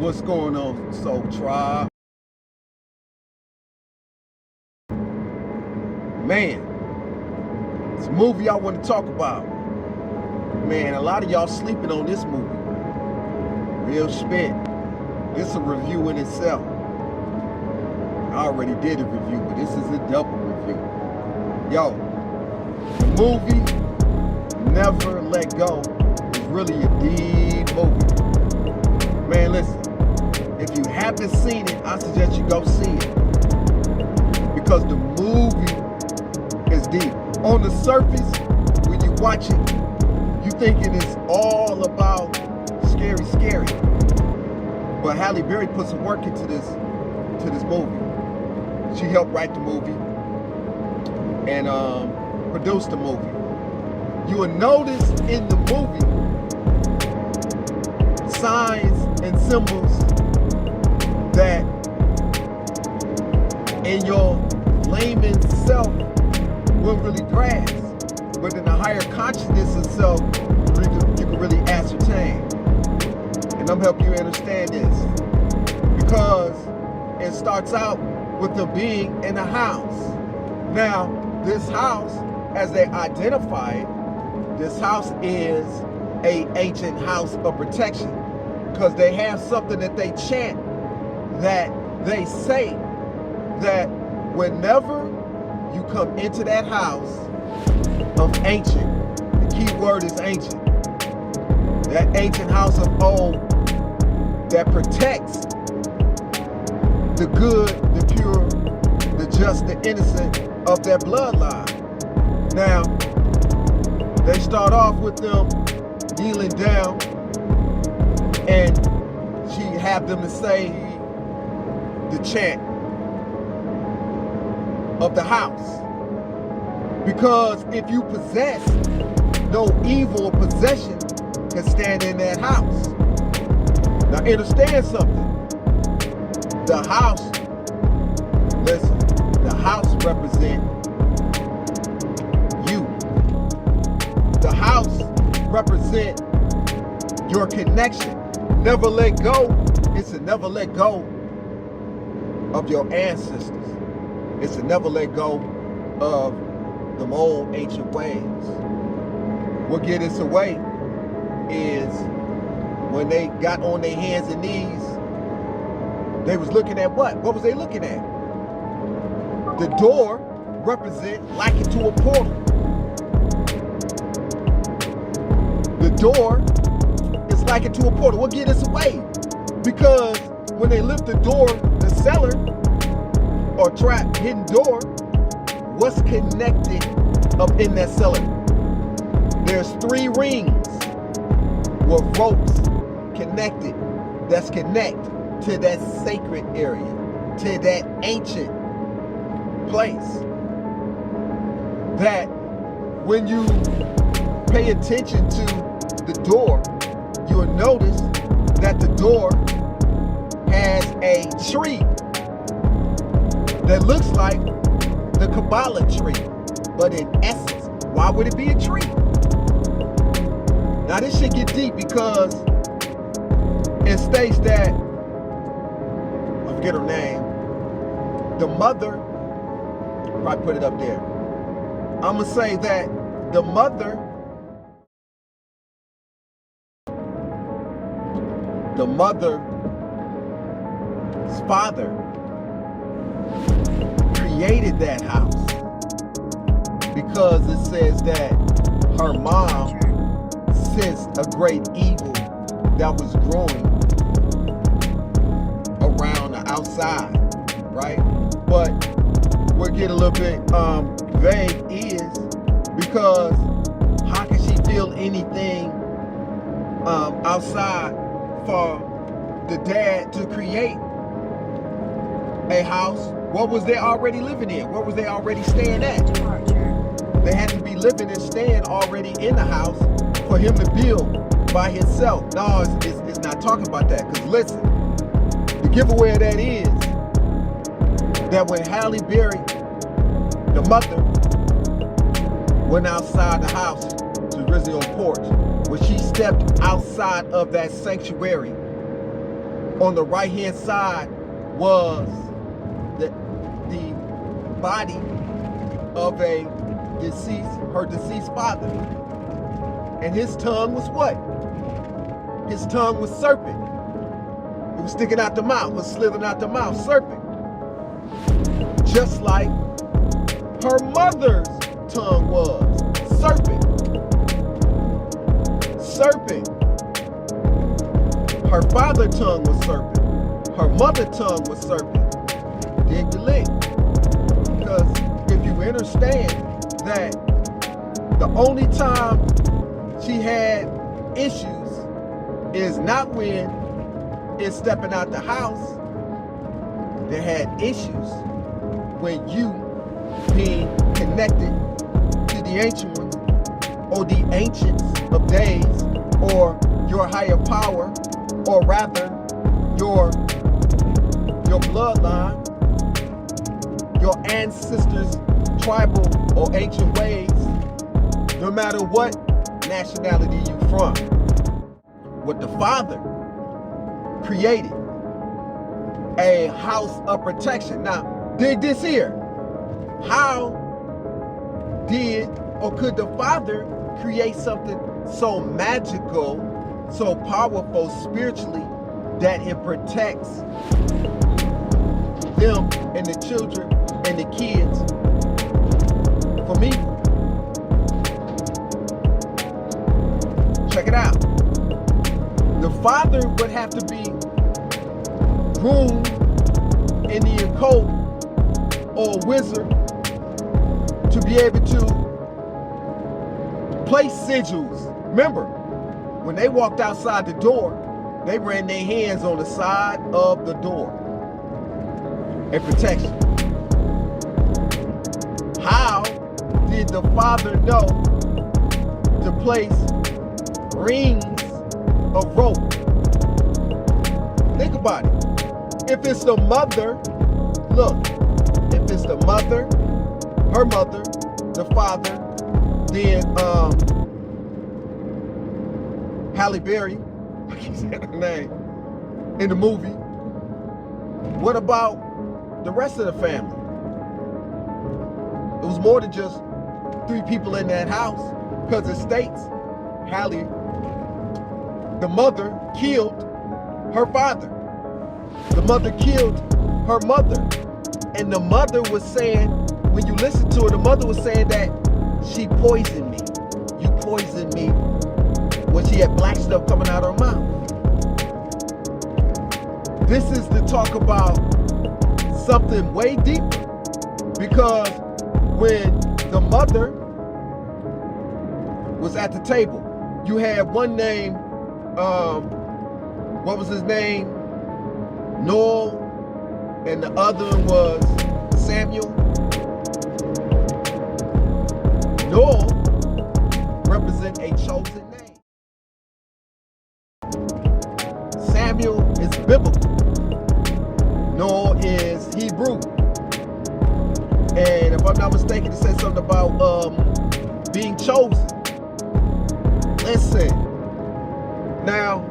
What's going on, Soul Tribe? Man, it's a movie I want to talk about. Man, a lot of y'all sleeping on this movie. Real spit. This is a review in itself. I already did a review, but this is a double review. Yo, the movie Never Let Go is really a deep movie. Man, listen, if you haven't seen it, I suggest you go see it. Because the movie is deep. On the surface, when you watch it, you thinking it's all about scary. But Halle Berry put some work into this movie. She helped write the movie and produce the movie. You will notice in the movie signs and symbols that in your layman's self wouldn't really grasp, but in the higher consciousness of self, you can really ascertain. And I'm helping you understand this because it starts out with them being in a house. Now, this house, as they identify it, this house is an ancient house of protection because they have something that they chant, that they say that whenever you come into that house of ancient, the key word is ancient, that ancient house of old that protects the good, the pure, the just, the innocent of their bloodline. Now, they start off with them kneeling down, and she have them to say the chant of the house. Because if you possess, no evil possession can stand in that house. Now understand something. The house, listen, the house represents you. The house represents your connection. Never let go. It's to never let go of your ancestors. It's to never let go of them old ancient ways. What get us away is when they got on their hands and knees, they was looking at what? What was they looking at? The door represent likened to a portal. The door is likened to a portal. What get us away? Because when they lift the door, the cellar or trap hidden door, what's connected up in that cellar? There's 3 rings with ropes connected that's connect to that sacred area, to that ancient place. That when you pay attention to the door, you'll notice that the door has a tree that looks like the Kabbalah tree, but in essence, why would it be a tree? Now this shit get deep because it states that, I forget her name, the mother, probably put it up there. I'm gonna say that the mother's father created that house because it says that her mom sensed a great evil that was growing around the outside, right? But what get a little bit vague is because how can she feel anything outside for the dad to create a house? What was they already living in? Where was they already staying at? They had to be living and staying already in the house for him to build by himself. No, it's not talking about that. Because listen, the giveaway of that is that when Halle Berry, the mother, went outside the house to Rizzo's porch, when she stepped outside of that sanctuary On the right-hand side was the body of her deceased father. And his tongue was what? His tongue was serpent. It was sticking out the mouth, was slithering out the mouth, serpent. Just like her mother's tongue was, serpent. Serpent. Her father's tongue was serpent. Her mother's tongue was serpent. Dig the link. Because if you understand that the only time she had issues is not when it's stepping out the house. They had issues when you being connected to the ancient ones, or the ancients of days, or your higher power, or rather your bloodline, your ancestors' tribal or ancient ways, no matter what nationality you from. What the Father created, a house of protection. Now, dig this here. How did or could the Father create something so magical, so powerful spiritually, that it protects them and the children and the kids from evil? Check it out. The Father would have to be groomed in the occult or wizard to be able to place sigils. Remember, when they walked outside the door, they ran their hands on the side of the door and protection. How did the Father know to place rings of rope? Think about it. If it's the mother, look, if it's the mother, her mother, the father, then Halle Berry, I keep saying her name, in the movie. What about the rest of the family? It was more than just 3 people in that house, because it states Halle, the mother, killed her father. The mother killed her mother. And the mother was saying, when you listen to her, the mother was saying that she poisoned me. You poisoned me, when she had black stuff coming out of her mouth. This is to talk about something way deeper. Because when the mother was at the table, you had one name, what was his name? Noel, and the other one was Samuel. Noel represents a chosen name. Samuel is biblical. Noel is Hebrew. And if I'm not mistaken, it says something about being chosen. Listen. Now,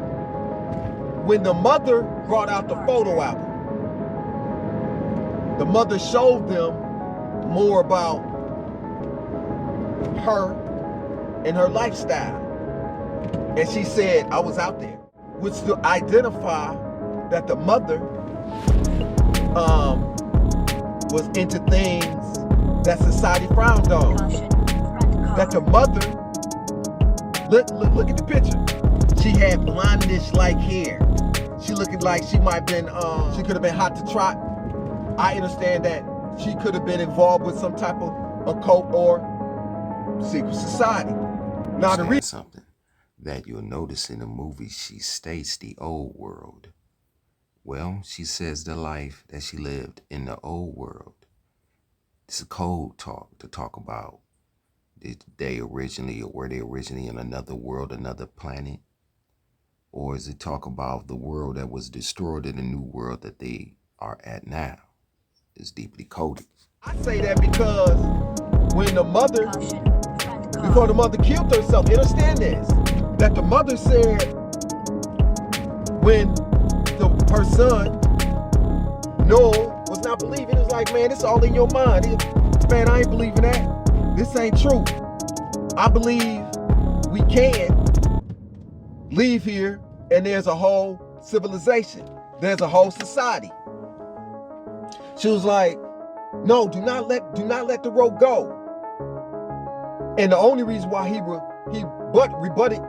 when the mother brought out the photo album, the mother showed them more about her and her lifestyle. And she said, I was out there, which to identify that the mother was into things that society frowned on. That the mother, look at the picture. She had blondish like hair. She looking like she might have been, she could have been hot to trot. I understand that she could have been involved with some type of occult or secret society. Now to read something that you'll notice in the movie, she states the old world. Well, she says the life that she lived in the old world. It's a code talk to talk about did they originally, or were they originally in another world, another planet? Or is it talk about the world that was destroyed in the new world that they are at now? It's deeply coded. I say that because when the mother, before the mother killed herself, understand this, that the mother said when her son, Noah, was not believing. It was like, man, it's all in your mind. Man, I ain't believing that. This ain't true. I believe we can leave here and there's a whole civilization. There's a whole society. She was like, no, do not let the rope go. And the only reason why he rebutted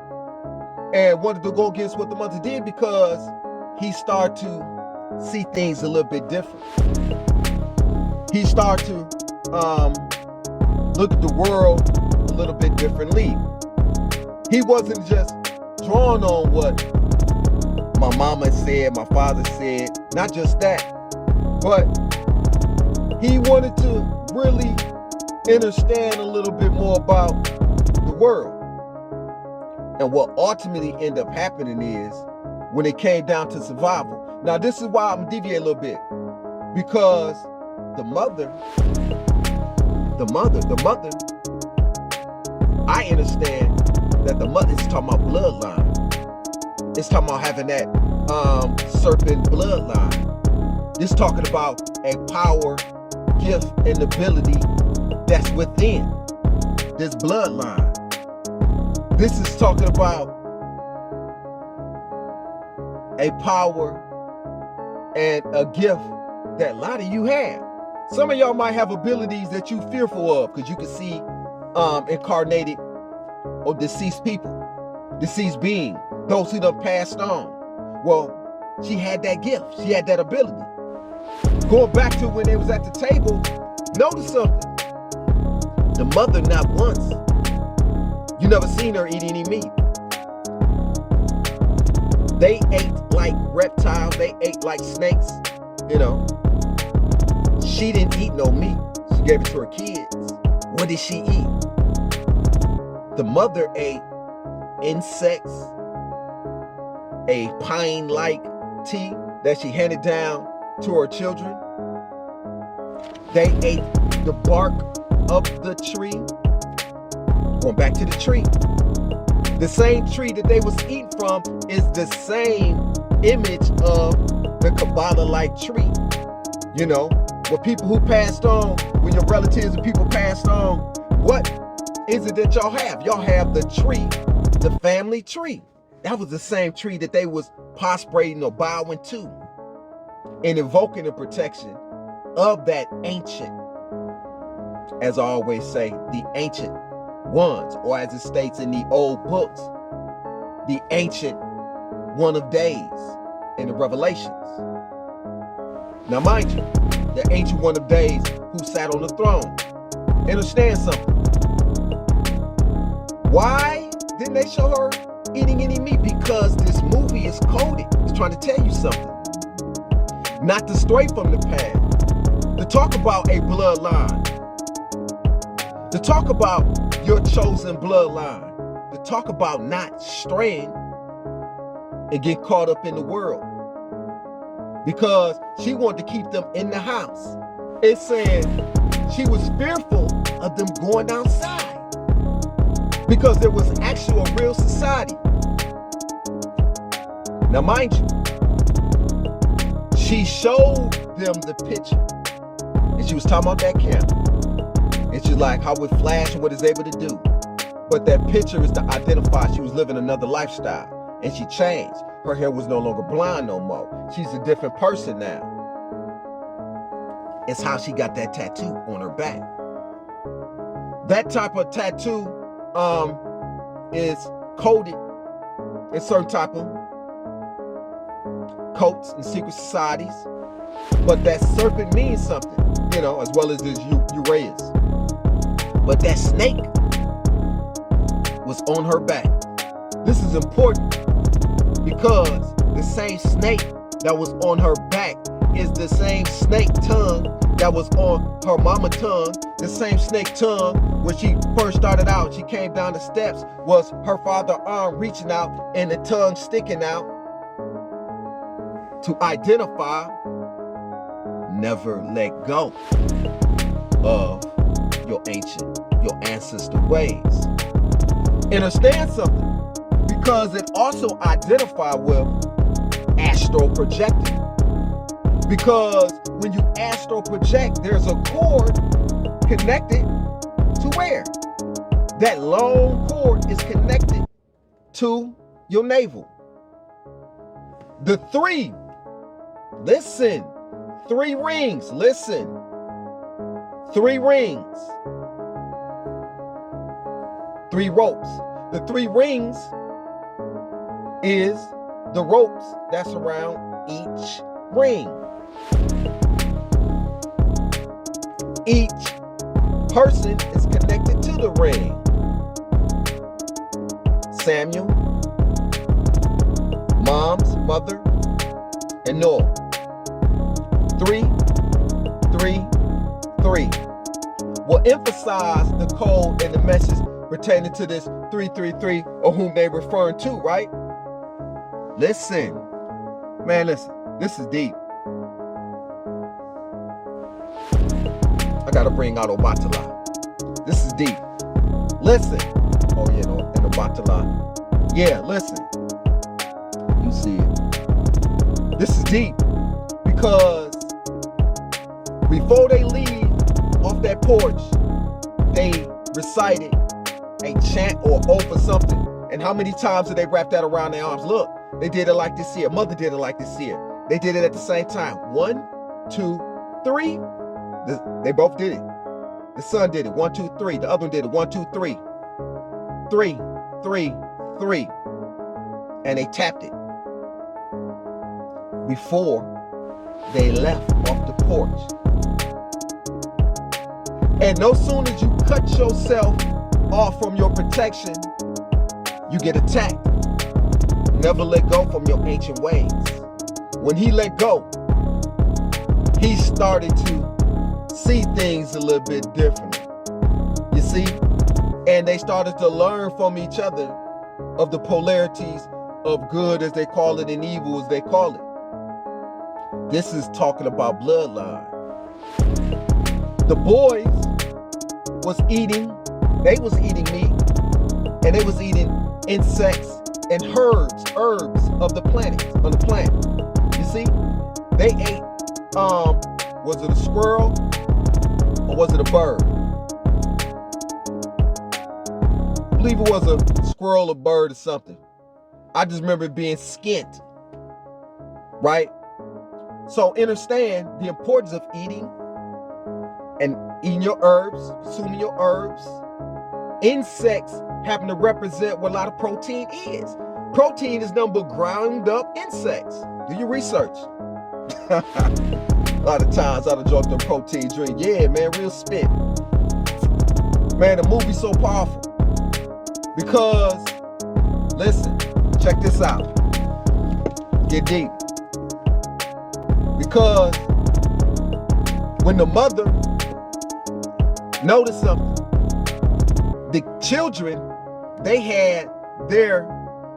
and wanted to go against what the mother did, because he started to see things a little bit different. He started to look at the world a little bit differently. He wasn't just drawn on what my mama said, my father said, not just that, but he wanted to really understand a little bit more about the world. And what ultimately ended up happening is, when it came down to survival. Now, this is why I'm gonna deviate a little bit, because the mother, I understand that the mother is talking about bloodline. It's talking about having that serpent bloodline. It's talking about a power, gift, and ability that's within this bloodline. This is talking about a power and a gift that a lot of you have. Some of y'all might have abilities that you fearful of, because you can see incarnated or deceased people, deceased beings, those who done passed on. Well, she had that gift. She had that ability. Going back to when they was at the table, notice something. The mother, not once, you never seen her eat any meat. They ate like reptiles. They ate like snakes, you know. She didn't eat no meat. She gave it to her kids. What did she eat? The mother ate insects, a pine-like tea that she handed down to her children. They ate the bark of the tree. Going back to the tree. The same tree that they was eating from is the same image of the Kabbalah-like tree. You know, with people who passed on, when your relatives and people passed on, what is it that y'all have? Y'all have the tree, the family tree. That was the same tree that they was prostrating or bowing to and invoking the protection of that ancient, as I always say, the ancient ones, or as it states in the old books, the ancient one of days in the Revelations. Now mind you, the ancient one of days who sat on the throne. Understand something. Why didn't they show her eating any meat? Because this movie is coded. It's trying to tell you something. Not to stray from the path. To talk about a bloodline. To talk about your chosen bloodline. To talk about not straying and get caught up in the world. Because she wanted to keep them in the house. It's saying she was fearful of them going outside. Because there was actual real society. Now mind you, she showed them the picture. And she was talking about that camera. And she's like, how it flashed and what it's able to do. But that picture is to identify she was living another lifestyle. And she changed. Her hair was no longer blonde no more. She's a different person now. It's how she got that tattoo on her back. That type of tattoo is coded in certain type of cults and secret societies. But that serpent means something, you know, as well as this Uranus. But that snake was on her back. This is important because the same snake that was on her back is the same snake tongue that was on her mama tongue. The same snake tongue when she first started out, she came down the steps, was her father's arm reaching out and the tongue sticking out to identify, never let go of your ancient, your ancestor ways. Understand something, because it also identifies with astral projecting. Because when you astral project, there's a cord connected to where? That long cord is connected to your navel. The three, listen, 3 rings, listen, 3 rings, 3 ropes. The 3 rings is the ropes that's around each ring. Each person is connected to the ring. Samuel, mom's mother, and Noah. 3, 3, 3. Will emphasize the code and the message pertaining to this 333 or whom they referring to, right? Listen, man, listen. This is deep. I gotta bring out Obatala. This is deep. Listen. Oh yeah, no, and Obatala. Yeah, listen. You see it. This is deep because before they leave off that porch, they recited a chant or oath or something. And how many times did they wrap that around their arms? Look, they did it like this here. Mother did it like this here. They did it at the same time. 1, 2, 3. They both did it. The son did it. 1, 2, 3. The other one did it. 1, 2, 3. 3, 3, 3. And they tapped it before they left off the porch. And no sooner as you cut yourself off from your protection, you get attacked. Never let go from your ancient ways. When he let go, he started to see things a little bit differently. You see? And they started to learn from each other of the polarities of good, as they call it, and evil, as they call it. This is talking about bloodline. The boys was eating, they was eating meat, and they was eating insects and herbs of the planet, on the planet. You see? They ate, was it a squirrel or was it a bird? I believe it was a squirrel or bird or something. I just remember it being skint, right? So understand the importance of eating and eating your herbs, consuming your herbs. Insects happen to represent what a lot of protein is. Protein is nothing but ground up insects. Do your research. A lot of times I done drunk them protein drink. Yeah, man, real spit. Man, the movie's so powerful. Because, listen, check this out. Get deep. Because when the mother noticed something, the children, they had their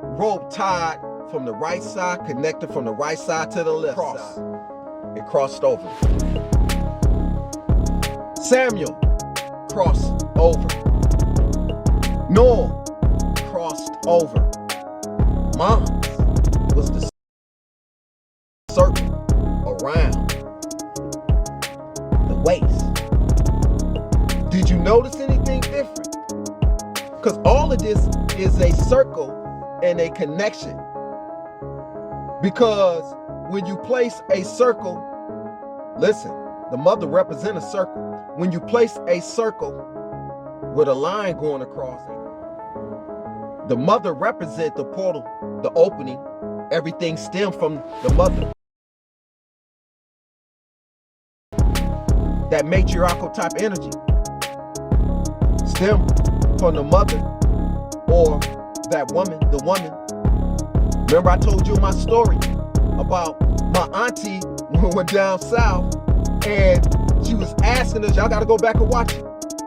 rope tied from the right side, connected from the right side to the left side. It crossed over. Samuel crossed over. Noah crossed over. Mom's was the circle around the waist. Did you notice anything different? Because all of this is a circle and a connection. Because when you place a circle, listen, the mother represents a circle. When you place a circle with a line going across it, the mother represents the portal, the opening. Everything stems from the mother. That matriarchal type energy stem from the mother or that woman, the woman. Remember I told you my story about my auntie when we went down south and she was asking us, y'all gotta go back and watch it.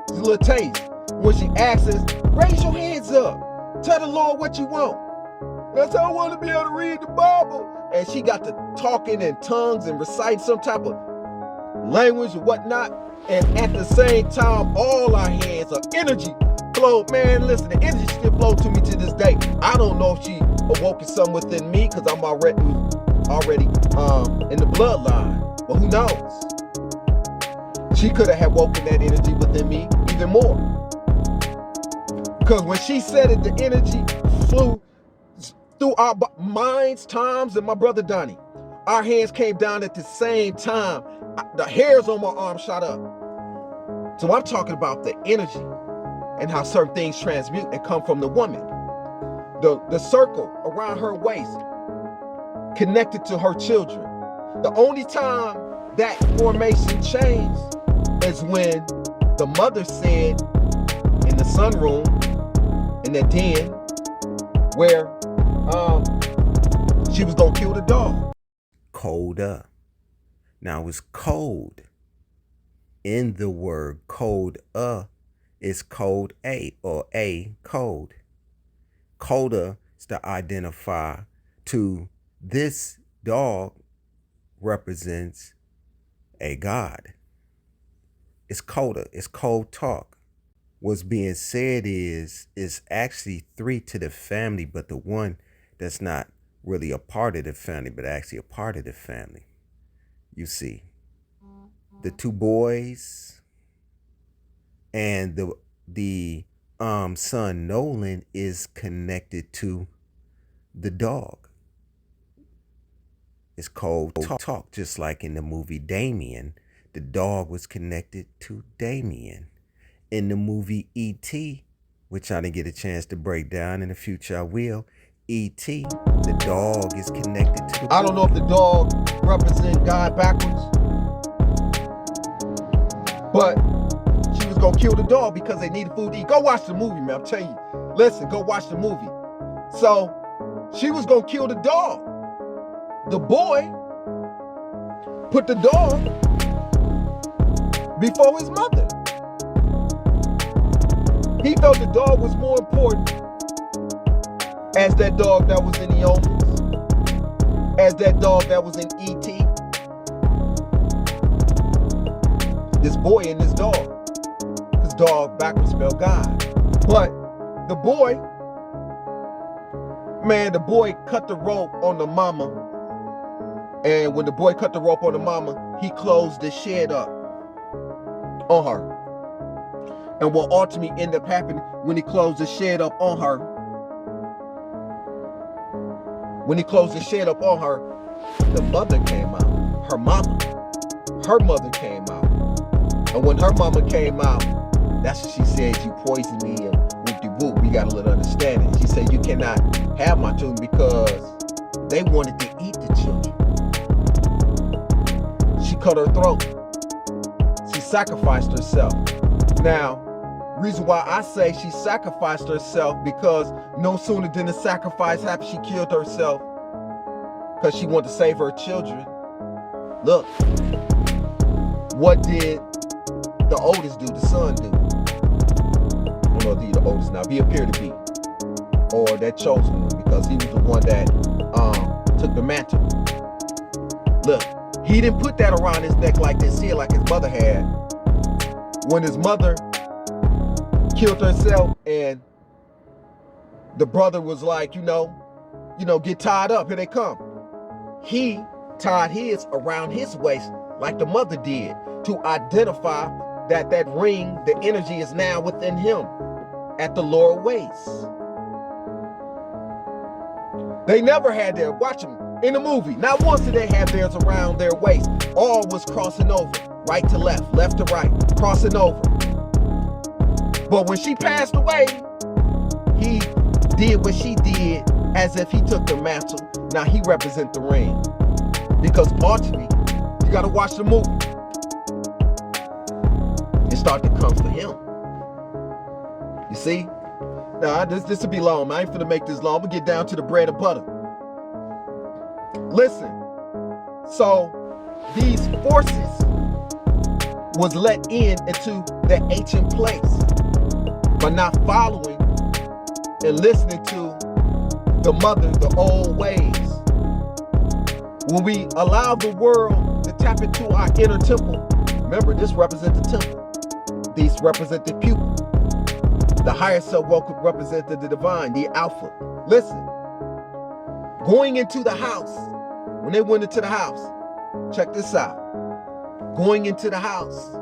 It's a little taste. When she asked us, raise your hands up. Tell the Lord what you want. I said, I want to be able to read the Bible. And she got to talking in tongues and reciting some type of language or whatnot. And at the same time, all our hands are energy flowed. Man, listen, the energy still flows to me to this day. I don't know if she awoken something within me because I'm already already in the bloodline. But who knows? She could have woken that energy within me even more. Because when she said it, the energy flew through our minds, times, and my brother Donnie. Our hands came down at the same time. The hairs on my arm shot up. So I'm talking about the energy and how certain things transmute and come from the woman. The circle around her waist connected to her children. The only time that formation changed is when the mother said in the sunroom, in that den, where she was gonna kill the dog. Colder. Now it's cold. In the word cold is code A, or A code. Colder is to identify to this dog represents a god. It's colder. It's cold talk. What's being said is actually three to the family, but the one that's not really a part of the family, but actually a part of the family. You see, the two boys and the son Nolan is connected to the dog. It's called talk, just like in the movie Damien. The dog was connected to Damien. In the movie E.T., which I didn't get a chance to break down, in the future I will, E.T., the dog is connected to the I don't know if the dog represents God backwards, but she was gonna kill the dog because they needed food to eat. Go watch the movie, man. I'm telling you. Listen, go watch the movie. So she was gonna kill the dog. The boy put the dog before his mother. He felt the dog was more important as that dog that was in the Omens, as that dog that was in E.T. This boy and this dog. This dog backwards spelled God. But the boy, man, the boy cut the rope on the mama. And when the boy cut the rope on the mama, he closed the shed up on her. And what ultimately ended up happening when he closed the shed up on her, the mother came out. Her mother came out. And when her mama came out, that's what she said, you poisoned me and whoop-de-whoop. We got a little understanding. She said, you cannot have my children because they wanted to eat the children. She cut her throat. She sacrificed herself. Now, reason why I say she sacrificed herself, because no sooner than the sacrifice happened, she killed herself because she wanted to save her children. Look, what did the oldest do, the son do? I don't know if he's the oldest now, he appeared to be, or that chosen one, because he was the one that took the mantle. Look, he didn't put that around his neck like this here, like his mother had. When his mother killed herself and the brother was like, you know, get tied up, here they come. He tied his around his waist like the mother did to identify that that ring, the energy is now within him at the lower waist. They never had their, watch them in the movie, not once did they have theirs around their waist. All was crossing over, right to left, left to right, crossing over. But when she passed away, he did what she did as if he took the mantle. Now he represents the ring. Because ultimately, you gotta watch the movie. It start to come for him. You see? Now, this will be long. I ain't finna make this long. I'm gonna get down to the bread and butter. Listen. So, these forces was let into the ancient place by not following and listening to the mother, the old ways. When we allow the world to tap into our inner temple, remember this represents the temple. These represent the pupil. The higher self represented the divine, the alpha. Listen, going into the house, when they went into the house, check this out. Going into the house,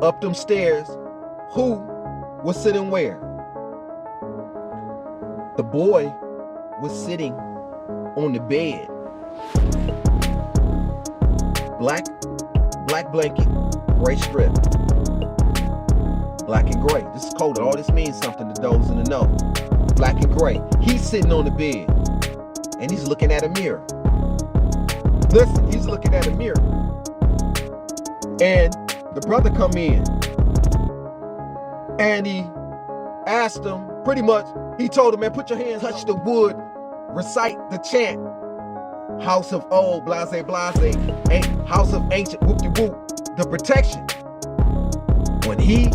up them stairs, who was sitting where? The boy was sitting on the bed. Black blanket, gray strip. Black and gray. This is coded. All this means something to those in the know. Black and gray. He's sitting on the bed and he's looking at a mirror. Listen, he's looking at a mirror. And the brother come in and he asked him, pretty much, he told him, man, put your hands, touch the wood, recite the chant. House of old, blase, blase, house of ancient, whoop-de-whoop, the protection. When he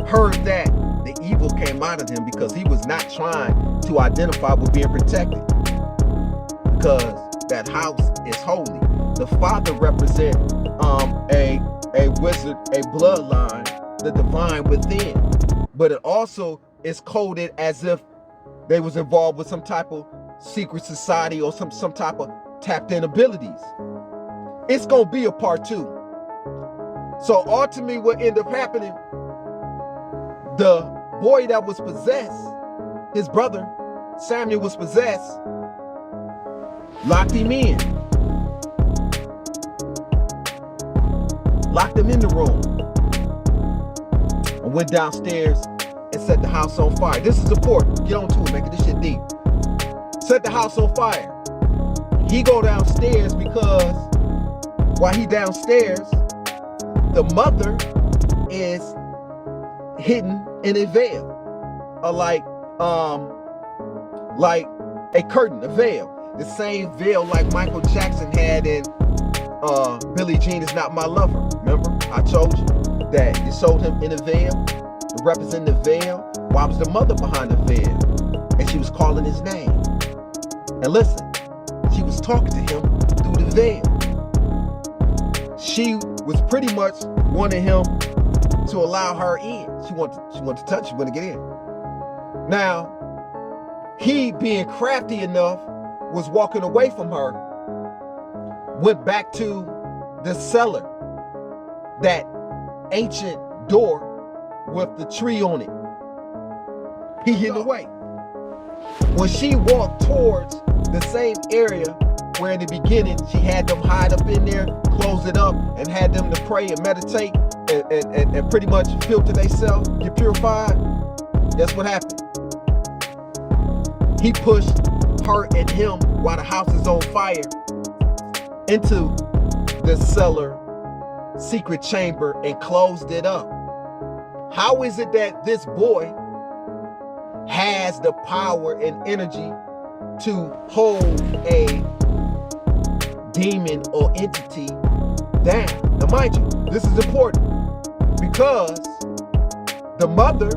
heard that, the evil came out of him because he was not trying to identify with being protected. Because that house is holy. The father represents a wizard, a bloodline, the divine within. But it also is coded as if they was involved with some type of secret society or some type of tapped in abilities. It's gonna be a part 2. So ultimately what ended up happening, the boy that was possessed, his brother, Samuel, was possessed, locked him in. Locked him in the room. And went downstairs and set the house on fire. This is important. Get on to it, man, 'cause this shit deep. Set the house on fire. He go downstairs because while he downstairs, the mother is hidden in a veil, like a curtain, a veil, the same veil like Michael Jackson had in Billie Jean Is Not My Lover. Remember, I told you that it showed him in a veil, to represent the veil. Why was the mother behind the veil? And she was calling his name. And listen, she was talking to him through the veil. She was pretty much wanting him to allow her in. She wanted to touch, she wanted to get in. Now, he, being crafty enough, was walking away from her, went back to the cellar, that ancient door with the tree on it. He hid away. When she walked towards the same area where in the beginning she had them hide up in there, close it up, and had them to pray and meditate and pretty much filter themselves, get purified, guess what happened? He pushed her and him while the house is on fire into the cellar secret chamber and closed it up. How is it that this boy has the power and energy to hold a demon or entity down? Now mind you, this is important because the mother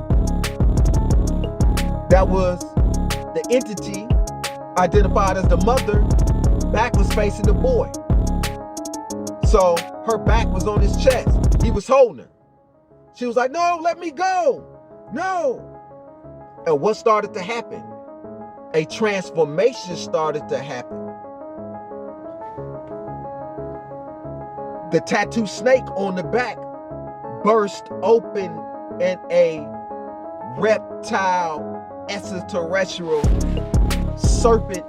that was the entity identified as the mother, back was facing the boy. So her back was on his chest. He was holding her. She was like, no, let me go. No. And what started to happen? A transformation started to happen. The tattoo snake on the back burst open and a reptile, extraterrestrial serpent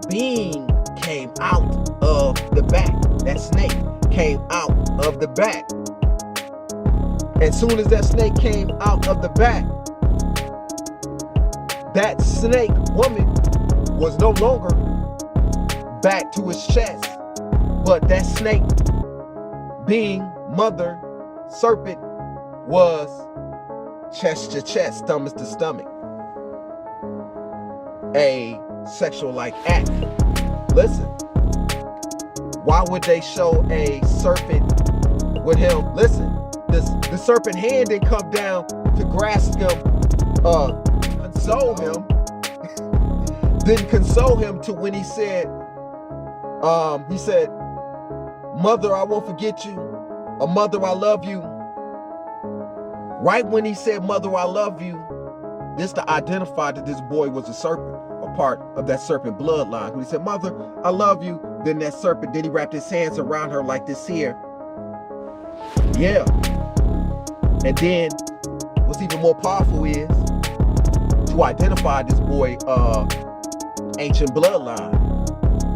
being came out of the back. That snake came out of the back. As soon as that snake came out of the back, that snake woman was no longer back to his chest, but that snake being mother serpent was chest to chest, stomach to stomach. A sexual-like act. Listen, why would they show a serpent with him? Listen, the serpent hand didn't come down to grasp him, console him. Didn't console him to when he said, mother, I won't forget you, or mother, I love you. Right when he said, mother, I love you, this to identify that this boy was a serpent, a part of that serpent bloodline. When he said, mother, I love you, Then that serpent, then he wrapped his hands around her like this here. Yeah. And then what's even more powerful is to identify this boy ancient bloodline.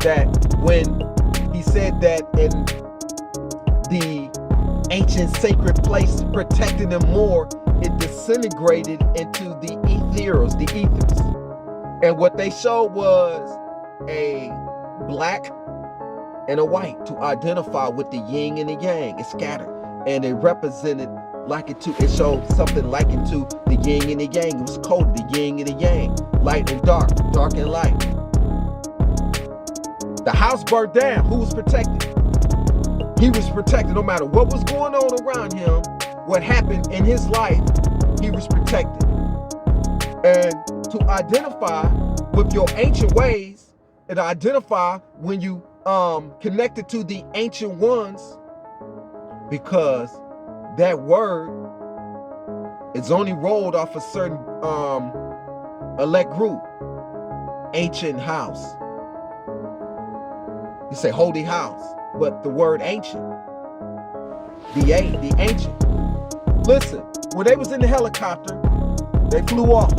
That when he said that in the ancient sacred place protecting him more, it disintegrated into the ethers, the ethers. And what they showed was a black and a white to identify with the yin and the yang. It's scattered. And it represented it showed something likened to the yin and the yang. It was coded, the yin and the yang, light and dark, dark and light. The house burnt down. Who was protected? He was protected no matter what was going on around him, what happened in his life, he was protected. And to identify with your ancient ways and identify when you connected to the ancient ones, because that word is only rolled off a certain elect group. Ancient house. You say holy house, but the word ancient. The ancient. Listen, when they was in the helicopter, they flew off.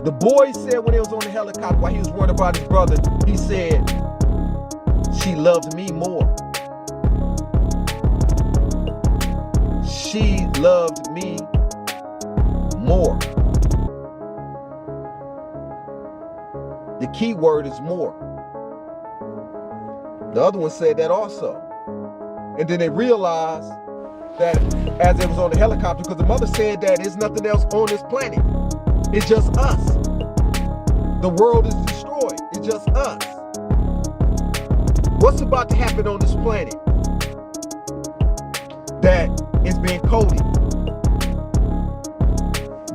The boy said when he was on the helicopter, while he was worried about his brother, he said, she loved me more. She loved me more. The key word is more. The other one said that also. And then they realized that as they was on the helicopter, because the mother said that there's nothing else on this planet. It's just us. The world is destroyed. It's just us. What's about to happen on this planet that is being coded?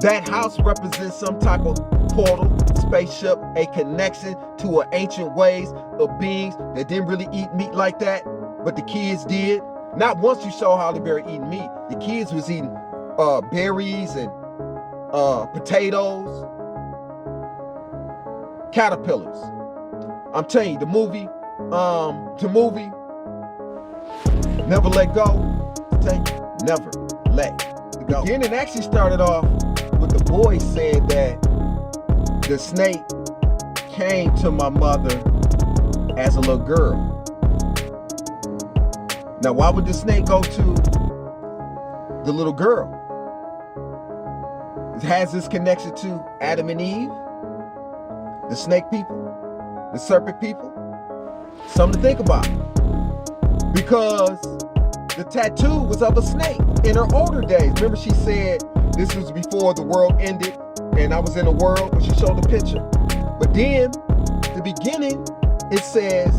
That house represents some type of portal, spaceship, a connection to an ancient ways of beings that didn't really eat meat like that, but the kids did. Not once you saw Halle Berry eating meat. The kids was eating berries and potatoes, caterpillars. I'm telling you, the movie, Never Let Go. Never let go. The beginning actually started off with the boy saying that the snake came to my mother as a little girl. Now, why would the snake go to the little girl? It has this connection to Adam and Eve, the snake people, the serpent people. Something to think about. Because the tattoo was of a snake in her older days. Remember, she said this was before the world ended and I was in the world, when she showed the picture. But then, the beginning, it says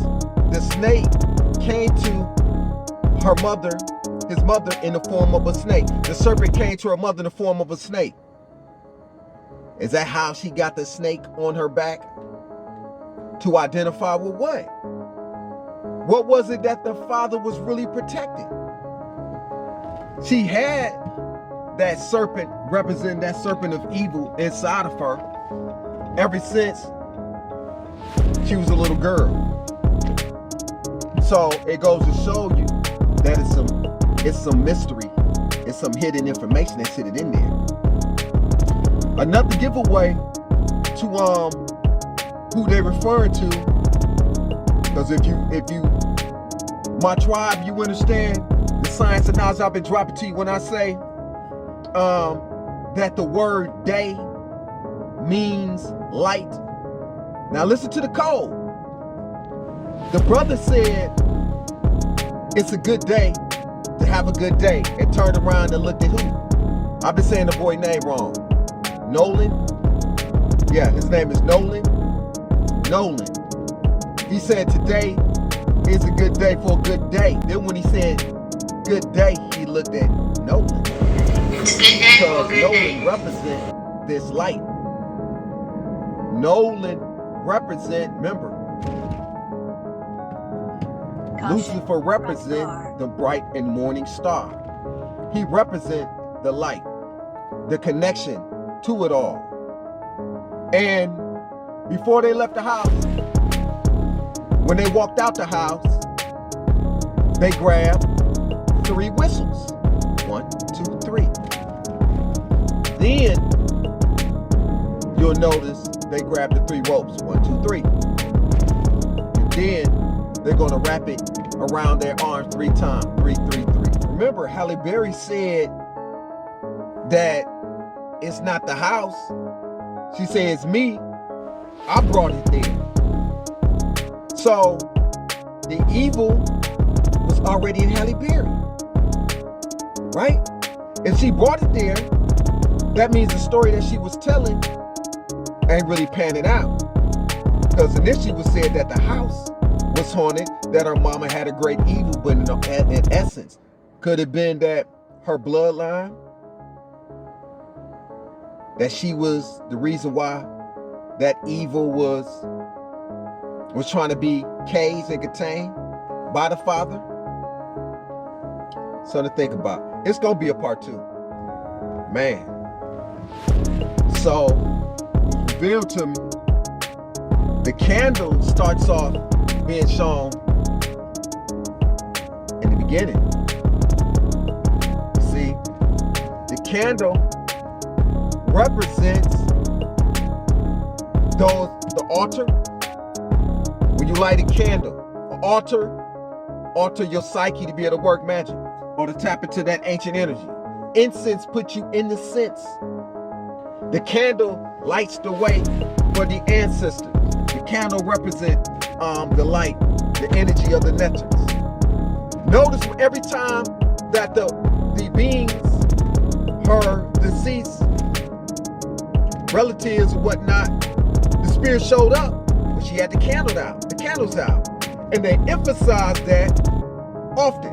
the snake came to her mother, his mother, in the form of a snake. The serpent came to her mother in the form of a snake. Is that how she got the snake on her back? To identify with what? What was it that the father was really protecting? She had that serpent, representing that serpent of evil inside of her ever since she was a little girl. So it goes to show you that it's some mystery, it's some hidden information that's hidden in there. Another giveaway to who they referring to, because if you my tribe, you understand the science and knowledge I've been dropping to you when I say that the word day means light. Now listen to the code. The brother said it's a good day to have a good day, and turned around and looked at who? I've been saying the boy name wrong. Nolan. Yeah, his name is Nolan. He said today is a good day for a good day. Then when he said good day, he looked at Nolan. Because Nolan represents this light. Nolan represent, remember, Lucifer represent the bright and morning star. He represent the light, the connection to it all. And before they left the house, When they walked out the house, they grabbed 3 whistles. 1, 2, 3. Then you'll notice they grabbed the 3 ropes. 1, 2, 3. And then they're gonna wrap it around their arms 3 times. 3, 3, 3. Remember, Halle Berry said that it's not the house. She said it's me. I brought it there. So the evil was already in Halle Berry, right? If she brought it there, that means the story that she was telling ain't really panning out. Because initially it was said that the house was haunted, that her mama had a great evil, but in essence, could it have been that her bloodline, that she was the reason why that evil was trying to be caged and contained by the father? Something to think about. It's gonna be a part 2. Man. So it was revealed to me. The candle starts off being shown in the beginning. See, the candle represents the altar. When you light a candle, an alter your psyche to be able to work magic or to tap into that ancient energy. Incense puts you in the sense. The candle lights the way for the ancestors. The candle represents the light, the energy of the nectars. Notice every time that the beings, her deceased relatives or whatnot, the spirit showed up, but she had the candles out. And they emphasized that often.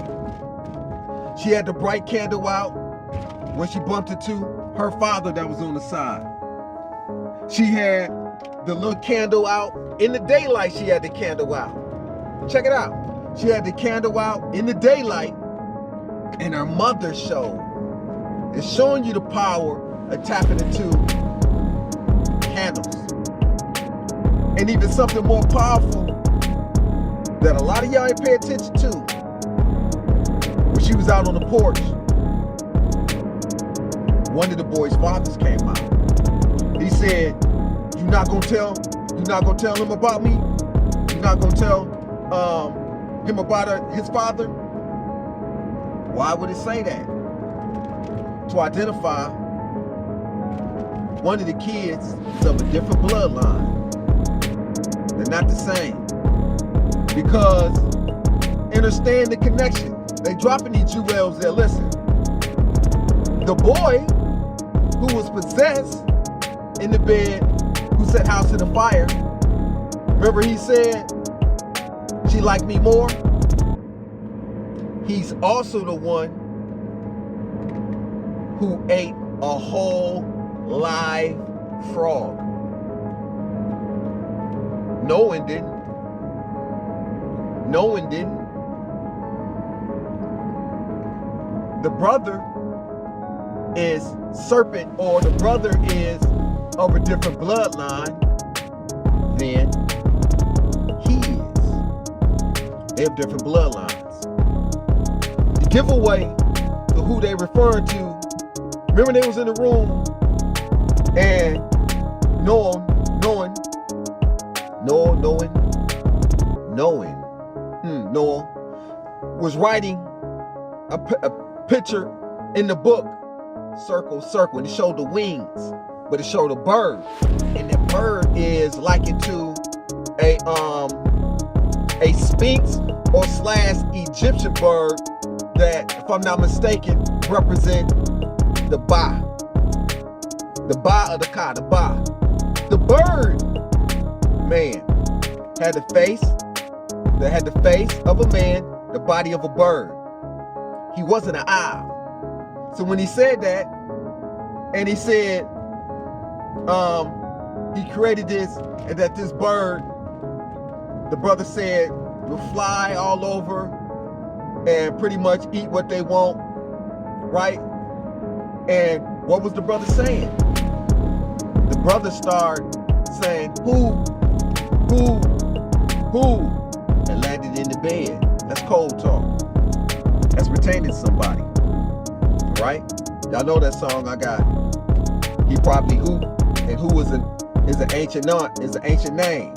She had the bright candle out when she bumped into her father that was on the side. She had the little candle out in the daylight. She had the candle out. Check it out. She had the candle out in the daylight, and her mother showed. It's showing you the power of tapping into candles. And even something more powerful that a lot of y'all ain't pay attention to. When she was out on the porch, one of the boys' fathers came out. He said, "You not gonna tell him about me? You not gonna tell him about his father?" Why would it say that? To identify one of the kids is of a different bloodline. They're not the same. Because understand the connection. They dropping these jewels there. Listen, the boy who was possessed in the bed, who set house in the fire, remember he said, "She liked me more"? He's also the one who ate a whole live frog. No one didn't. No one didn't. The brother is serpent, or the brother is of a different bloodline than he is. They have different bloodlines. The giveaway to who they referring to, remember they was in the room and Noah was writing a picture in the book, circle, and it showed the wings, but it showed a bird, and the bird is likened to a sphinx or / Egyptian bird that, if I'm not mistaken, represent the Ba of the Ka, the Ba. The bird, man, had the face of a man, the body of a bird. He wasn't an owl. So when he said that, and he said he created this, and that this bird, the brother said, will fly all over and pretty much eat what they want, right? And what was the brother saying? The brother started saying, who bed. That's cold talk. That's retaining somebody. Right? Y'all know that song I got. He probably who, and who is an ancient name.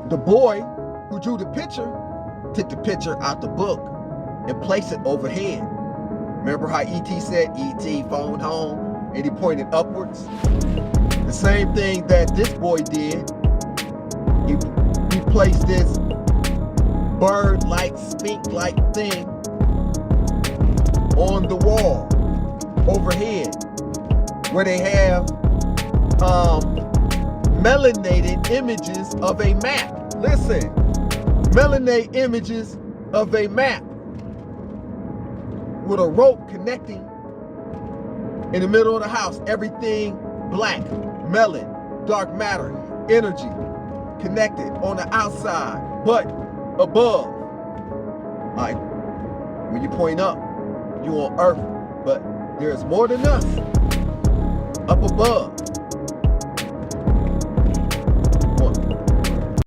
The boy who drew the picture took the picture out the book and placed it overhead. Remember how E.T. said, E.T. phoned home, and he pointed upwards? The same thing that this boy did. He placed this bird-like, sphinx-like thing on the wall overhead, where they have melanated images of a map. Listen, melanated images of a map with a rope connecting in the middle of the house. Everything black, melon, dark matter, energy connected on the outside, but above. Like when you point up, you on earth, but there's more than us up above.